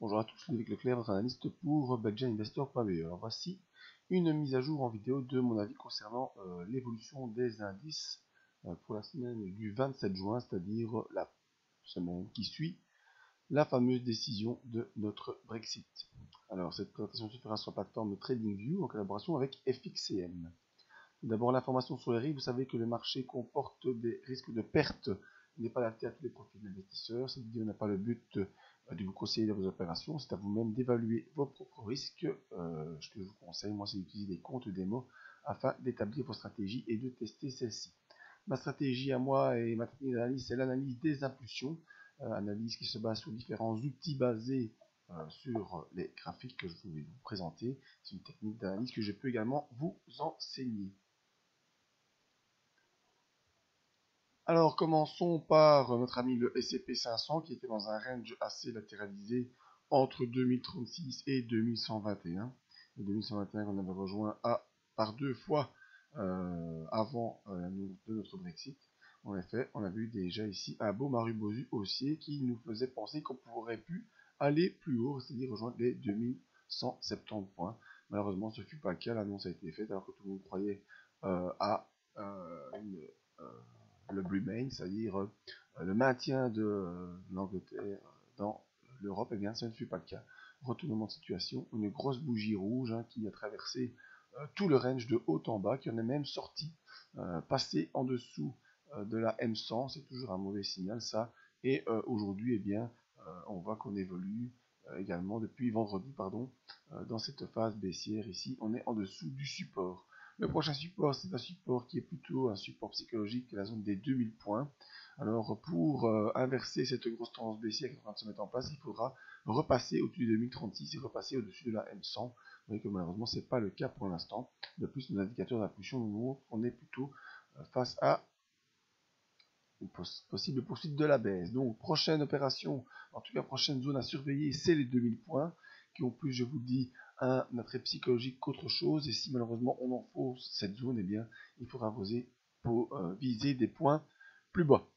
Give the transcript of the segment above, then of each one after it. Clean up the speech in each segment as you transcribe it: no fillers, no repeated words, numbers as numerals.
Bonjour à tous, Ludovic Leclerc, votre analyste pour BelgianInvestor.be. Alors voici une mise à jour en vidéo de mon avis concernant l'évolution des indices pour la semaine du 27 juin, c'est-à-dire la semaine qui suit la fameuse décision de notre Brexit. Alors cette présentation se fera sur la plateforme TradingView en collaboration avec FXCM. D'abord l'information sur les risques, vous savez que le marché comporte des risques de perte. Il n'est pas adapté à tous les profils d'investisseurs. Cette vidéo n'a pas le but de vous conseiller dans vos opérations, c'est à vous-même d'évaluer vos propres risques. Ce que je vous conseille, moi, c'est d'utiliser des comptes démo afin d'établir vos stratégies et de tester celles-ci. Ma stratégie à moi et ma technique d'analyse, c'est l'analyse des impulsions, analyse qui se base sur différents outils basés sur les graphiques que je vais vous présenter. C'est une technique d'analyse que je peux également vous enseigner. Alors commençons par notre ami le S&P 500 qui était dans un range assez latéralisé entre 2036 et 2121. Et 2121 qu'on avait rejoint par deux fois avant de notre Brexit. En effet, on avait eu déjà ici un beau Marubozu haussier qui nous faisait penser qu'on pourrait pu aller plus haut, c'est-à-dire rejoindre les 2170 points. Malheureusement, ce ne fut pas le cas, l'annonce a été faite alors que tout le monde croyait à le remain, c'est-à-dire le maintien de l'Angleterre dans l'Europe. Et bien ce ne fut pas le cas. Retournement de situation, une grosse bougie rouge qui a traversé tout le range de haut en bas, qui en est même sorti, passé en dessous de la M100, c'est toujours un mauvais signal ça. Et aujourd'hui, eh bien, on voit qu'on évolue également depuis vendredi, pardon, dans cette phase baissière ici, on est en dessous du support. Le prochain support, c'est un support qui est plutôt un support psychologique, qui est la zone des 2000 points. Alors pour inverser cette grosse tendance baissière qui est en train de se mettre en place, il faudra repasser au-dessus de 2036 et repasser au-dessus de la M100. Vous voyez que malheureusement ce n'est pas le cas pour l'instant. De plus, nos indicateurs d'impulsion nous montrent qu'on est plutôt face à une possible poursuite de la baisse. Donc prochaine opération, en tout cas prochaine zone à surveiller, c'est les 2000 points, qui ont plus, je vous dis, un attrait psychologique qu'autre chose. Et si malheureusement on enfonce cette zone, eh bien il faudra viser des points plus bas.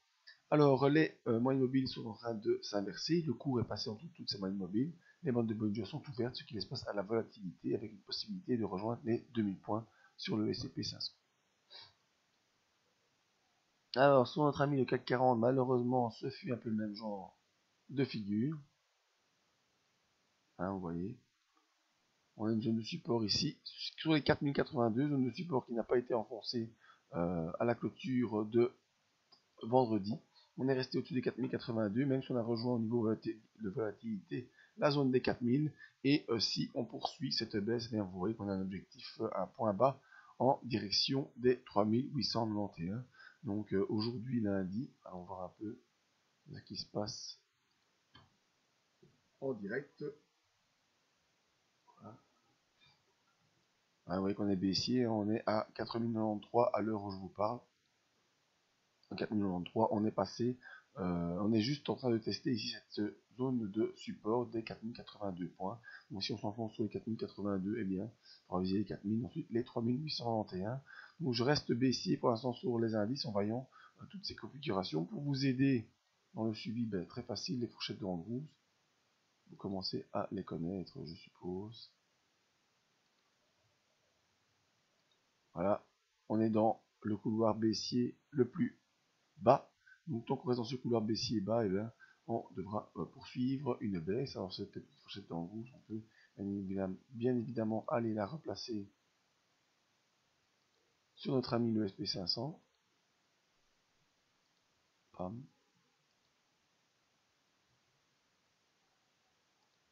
Alors les moyennes mobiles sont en train de s'inverser, le cours est passé en toutes ces moyennes mobiles, les bandes de Bollinger sont ouvertes, ce qui laisse place à la volatilité avec une possibilité de rejoindre les 2000 points sur le S&P 500. Alors, sur notre ami le CAC 40, malheureusement, ce fut un peu le même genre de figure. Vous voyez. On a une zone de support ici, sur les 4082, zone de support qui n'a pas été enfoncée à la clôture de vendredi. On est resté au-dessus des 4082, même si on a rejoint au niveau de volatilité la zone des 4000. Et si on poursuit cette baisse, bien vous voyez qu'on a un objectif, un point bas en direction des 3891. Donc aujourd'hui lundi, allons voir un peu ce qui se passe en direct. Voilà. Vous voyez qu'on est baissier, on est à 4093 à l'heure où je vous parle. 4093, on est passé, on est juste en train de tester ici cette zone de support des 4082 points. Donc si on s'enfonce sur les 4082, eh bien, on va viser les 4000, ensuite les 3891. Donc je reste baissier pour l'instant sur les indices en voyant toutes ces configurations. Pour vous aider dans le suivi, très facile, les fourchettes de Andrews. Vous commencez à les connaître, je suppose. Voilà, on est dans le couloir baissier le plus bas. Donc tant qu'on reste dans ce couloir baissier bas, eh bien, on devra poursuivre une baisse. Alors cette petite fourchette en rouge, on peut bien évidemment aller la replacer sur notre ami le SP500. Pam.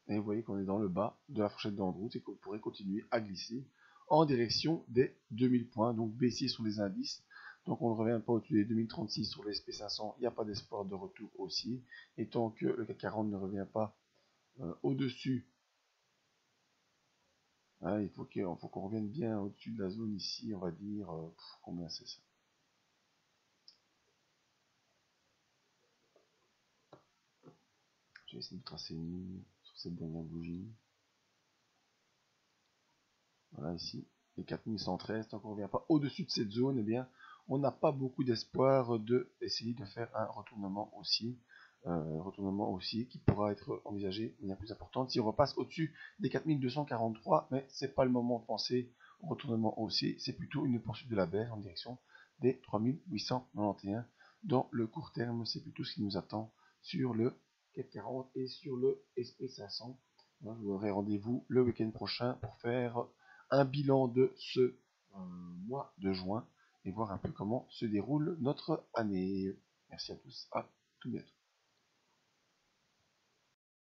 Et vous voyez qu'on est dans le bas de la fourchette d'Andrews et qu'on pourrait continuer à glisser en direction des 2000 points, donc baissier sur les indices. Donc on ne revient pas au-dessus des 2036 sur les SP500, il n'y a pas d'espoir de retour haussier. Et tant que le CAC 40 ne revient pas au-dessus, il faut qu'on revienne bien au-dessus de la zone ici, on va dire, combien c'est ça? Je vais essayer de tracer une ligne sur cette dernière bougie. Voilà ici, les 4113, tant qu'on ne revient pas au-dessus de cette zone, eh bien, on n'a pas beaucoup d'espoir d'essayer de faire un retournement haussier. retournement haussier qui pourra être envisagé de manière plus importante si on repasse au-dessus des 4243, mais c'est pas le moment de penser au retournement haussier, c'est plutôt une poursuite de la baisse en direction des 3891. Dans le court terme, c'est plutôt ce qui nous attend sur le CAC 40 et sur le SP500. Je vous aurai rendez-vous le week-end prochain pour faire un bilan de ce mois de juin et voir un peu comment se déroule notre année. Merci à tous, à tout bientôt.